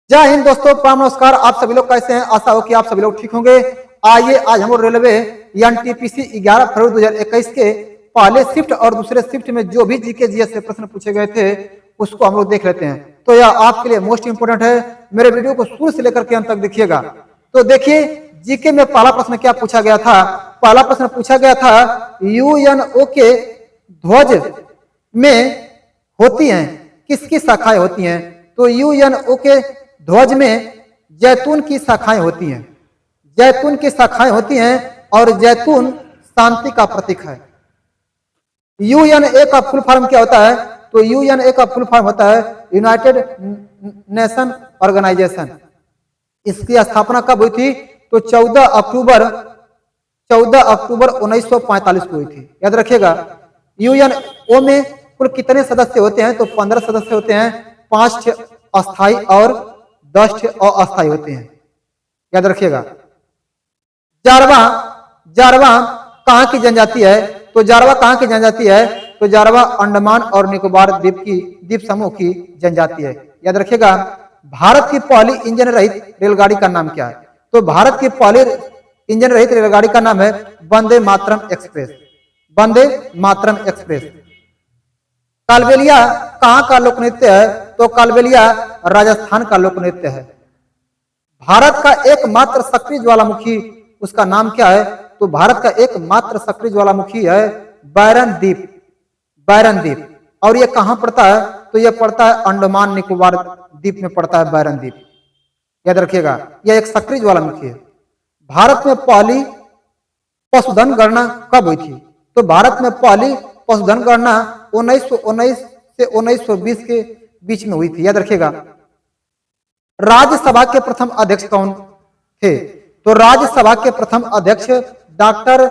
जय हिंद दोस्तों, प्रणाम, नमस्कार। आप सभी लोग कैसे हैं? आशा हो कि आप सभी लोग ठीक होंगे। आइए आज हम लोग रेलवे एनटीपीसी 11 फरवरी 2021 के पहले शिफ्ट और दूसरे शिफ्ट में जो भी जीके जीएस से प्रश्न पूछे गए थे उसको हम लोग देख लेते हैं। तो यह आपके लिए मोस्ट इंपोर्टेंट है। मेरे वीडियो को शुरू से लेकर के अंत तक देखिएगा। तो देखिए जीके में पहला प्रश्न क्या पूछा गया था। पहला प्रश्न पूछा गया था यूएनओ के ध्वज में होती हैं किसकी शाखाएं होती हैं। तो यूएनओ के ध्वज में जैतून की शाखाएं होती हैं। जैतून की शाखाएं होती हैं और जैतून शांति का प्रतीक है। यूएनए का फुल फॉर्म क्या होता है? तो यूएनए का फुल फॉर्म होता है यूनाइटेड नेशन ऑर्गेनाइजेशन। इसकी स्थापना कब हुई थी? तो 14 अक्टूबर 1945 को हुई थी। याद रखिएगा। यूएनओ में कुल कितने सदस्य होते हैं? तो 15 सदस्य होते हैं। 5 अस्थायी और 10 अस्थायी होते हैं। याद रखिएगा। जारवा जारवा कहाँ की जनजाति है? तो जारवा कहाँ की जनजाति है? तो जारवा अंडमान और निकोबार द्वीप समूह की जनजाति है। याद रखिएगा। भारत की पहली इंजन रहित रेलगाड़ी का नाम क्या है? तो भारत की पहली इंजन रहित रेलगाड़ी का नाम है वंदे मातरम एक्सप्रेस। वंदे मातरम एक्सप्रेस। कालबेलिया कहाँ का लोक नृत्य है? तो कालबेलिया राजस्थान का लोक नृत्य है। भारत का एकमात्र सक्रिय ज्वालामुखी, उसका नाम क्या है? तो भारत का एकमात्र सक्रिय ज्वालामुखी है बैरन द्वीप। बैरन द्वीप। और यह कहाँ पड़ता है? तो यह पड़ता है अंडमान निकोबार द्वीप में पड़ता है बैरन द्वीप। याद रखिएगा। यह एक सक्रिय ज्वालामुखी है। भारत में पहली पशुधन गणना कब हुई थी? तो भारत में पहली पशुधन गणना 1919 से 1920 के बीच में हुई थी। याद रखिएगा। राज्यसभा के प्रथम अध्यक्ष कौन थे? तो राज्यसभा के प्रथम अध्यक्ष डॉक्टर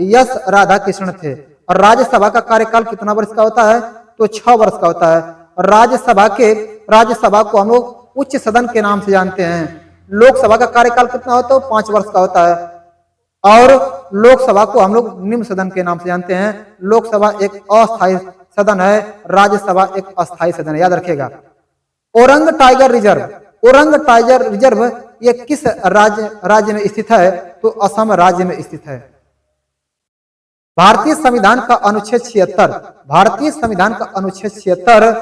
एस राधाकृष्णन थे। और राज्यसभा का कार्यकाल कितना वर्ष का होता है? तो 6 वर्ष का होता है। और राज्यसभा को हम लोग उच्च सदन के नाम से जानते हैं। लोकसभा का कार्यकाल कितना होता है? 5 वर्ष का होता है। और लोकसभा को हम लोग निम्न सदन के नाम से जानते हैं। लोकसभा एक अस्थायी सदन है, राज्यसभा एक अस्थायी सदन है। याद रखिएगा। ओरंग टाइगर रिजर्व ये किस राज्य में स्थित है? तो असम राज्य में स्थित है। भारतीय संविधान का अनुच्छेद 76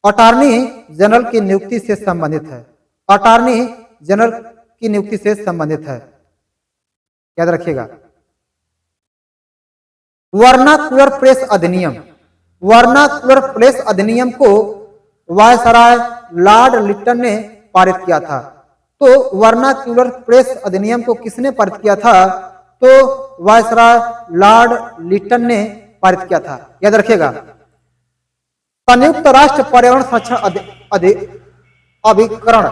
अटॉर्नी जनरल की नियुक्ति से संबंधित है। अटॉर्नी जनरल की नियुक्ति से संबंधित है। याद रखिएगा। वर्नाक्युलर प्रेस अधिनियम को वायसराय लॉर्ड लिटन ने पारित किया था। तो वर्नाक्युलर प्रेस अधिनियम को किसने पारित किया था? तो वायसराय लॉर्ड लिटन ने पारित किया था। याद रखिएगा। संयुक्त राष्ट्र पर्यावरण संरक्षण अभिकरण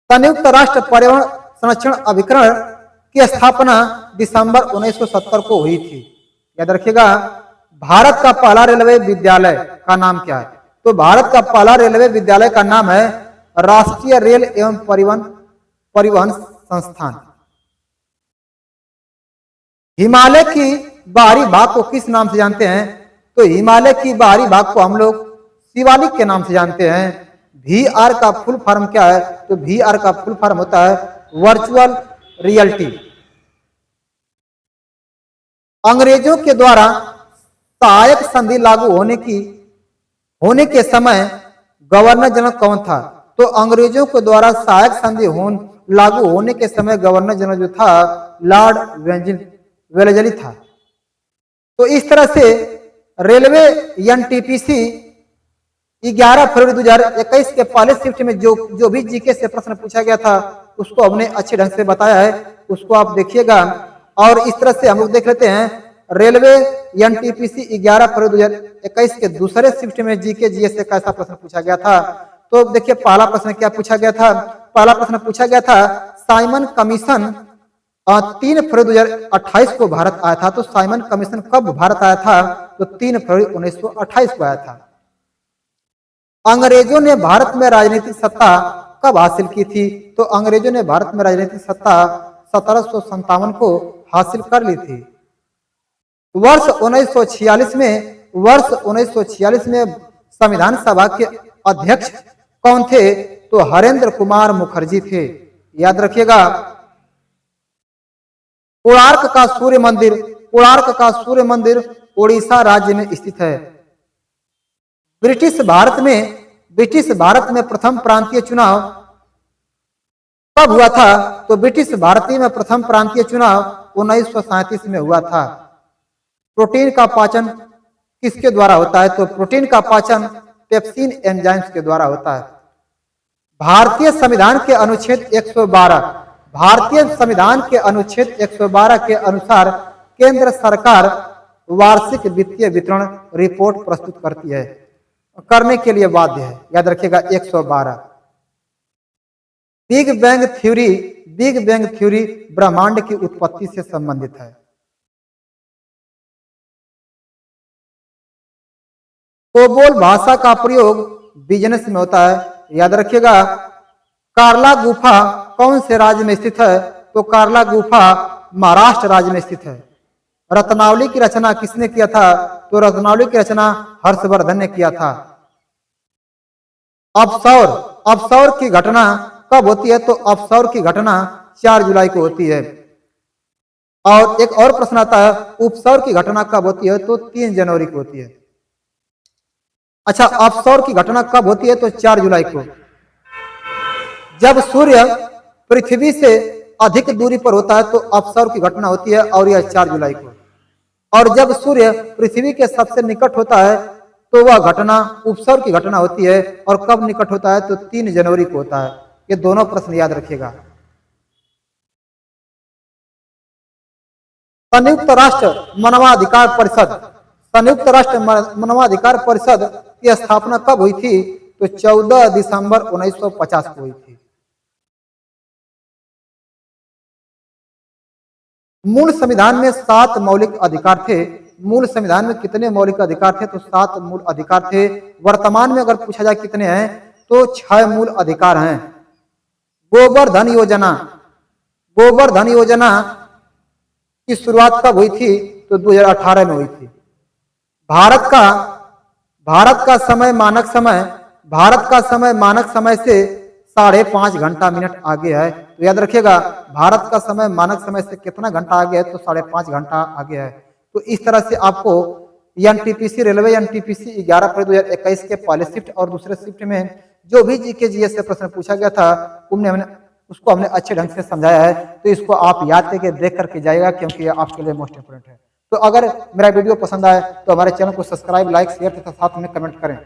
संयुक्त राष्ट्र पर्यावरण संरक्षण अभिकरण की स्थापना दिसंबर 1970 को हुई थी। याद रखिएगा। भारत का पहला रेलवे विद्यालय का नाम क्या है? तो भारत का पहला रेलवे विद्यालय का नाम है राष्ट्रीय रेल एवं परिवहन संस्थान। हिमालय की बाहरी भाग को किस नाम से जानते हैं? तो हिमालय की बाहरी भाग को हम लोग शिवालिक के नाम से जानते हैं। VR का फुल फॉर्म क्या है? तो VR का फुल फॉर्म होता है वर्चुअल रियलिटी। अंग्रेजों के द्वारा सहायक संधि लागू होने के समय गवर्नर जनरल कौन था? तो अंग्रेजों के द्वारा सहायक संधि लागू होने के समय गवर्नर जनरल जो था लॉर्ड वेलेस्ली था। तो इस तरह से रेलवे एनटीपीसी 11 फरवरी 2021 के पहले शिफ्ट में जो भी जीके से प्रश्न पूछा गया था उसको हमने अच्छे ढंग से बताया है। उसको आप देखिएगा। और इस तरह से हम लोग देख लेते हैं रेलवे एनटीपीसी 11 फरवरी 2021 के दूसरे शिफ्ट में जीके जीएस से कैसा प्रश्न पूछा गया था। तो देखिए पहला प्रश्न क्या पूछा गया था। पहला प्रश्न पूछा गया था साइमन कमीशन 3 फरवरी 2028 को भारत आया था। तो साइमन कमीशन कब भारत आया था? तो 3 फरवरी 1928 को आया था। अंग्रेजों ने भारत में राजनीतिक सत्ता कब हासिल की थी? तो अंग्रेजों ने भारत में राजनीतिक सत्ता 1757 को हासिल कर ली थी। वर्ष 1946 में संविधान सभा के अध्यक्ष कौन थे? तो हरेंद्र कुमार मुखर्जी थे। याद रखिएगा। कोणार्क का सूर्य मंदिर उड़ीसा राज्य में स्थित है। ब्रिटिश भारत में प्रथम प्रांतीय चुनाव कब हुआ था? तो ब्रिटिश भारतीय में प्रथम प्रांतीय चुनाव 1937 में हुआ था। प्रोटीन का पाचन किसके द्वारा होता है? तो प्रोटीन का पाचन पेप्सिन एंजाइम्स के द्वारा होता है। भारतीय संविधान के अनुच्छेद 112 के अनुसार केंद्र सरकार वार्षिक वित्तीय वितरण रिपोर्ट प्रस्तुत करने के लिए बाध्य है। याद रखिएगा 112। बिग बैंग थ्योरी ब्रह्मांड की उत्पत्ति से संबंधित है। कोबोल भाषा का प्रयोग बिजनेस में होता है। याद रखिएगा। कार्ला गुफा कौन से राज्य में स्थित है? तो कार्ला गुफा महाराष्ट्र राज्य में स्थित है। रत्नावली की रचना किसने किया था? तो रत्नावली की रचना हर्षवर्धन ने किया था। अपसौर की घटना कब होती है? तो अपसौर की घटना 4 जुलाई को होती है। और एक और प्रश्न आता है, उपसौर की घटना कब होती है? तो 3 जनवरी को होती है। अच्छा, अपसौर की घटना कब होती है? तो 4 जुलाई को। जब सूर्य पृथ्वी से अधिक दूरी पर होता है तो अपसौर की घटना होती है, और यह 4 जुलाई को। और जब सूर्य पृथ्वी के सबसे निकट होता है तो वह घटना उपसौर की घटना होती है। और कब निकट होता है? तो 3 जनवरी को होता है। ये दोनों प्रश्न याद रखिएगा। संयुक्त राष्ट्र मानवाधिकार परिषद की स्थापना कब हुई थी? तो 14 दिसंबर 1950 को हुई थी। मूल संविधान में 7 मौलिक अधिकार थे। मूल संविधान में कितने मौलिक अधिकार थे? तो 7 मूल अधिकार थे। वर्तमान में अगर पूछा जाए कितने हैं तो 6 मूल अधिकार हैं। गोबर धन योजना की शुरुआत कब हुई थी? तो 2018 में हुई थी। भारत का समय मानक समय से 5.5 घंटा मिनट आगे है। तो याद रखिएगा, भारत का समय मानक समय से कितना घंटा आगे है? तो 5.5 घंटा आगे है। तो इस तरह से आपको एनटीपीसी रेलवे एनटीपीसी 11/2021 के पहले शिफ्ट और दूसरे शिफ्ट में जो भी जीके जीएस से प्रश्न पूछा गया था उसको हमने अच्छे ढंग से समझाया है। तो इसको आप याद करके देख करके जाइएगा, क्योंकि ये आपके लिए मोस्ट इंपोर्टेंट है। तो अगर मेरा वीडियो पसंद आए तो हमारे चैनल को सब्सक्राइब, लाइक, शेयर तथा साथ में कमेंट करें।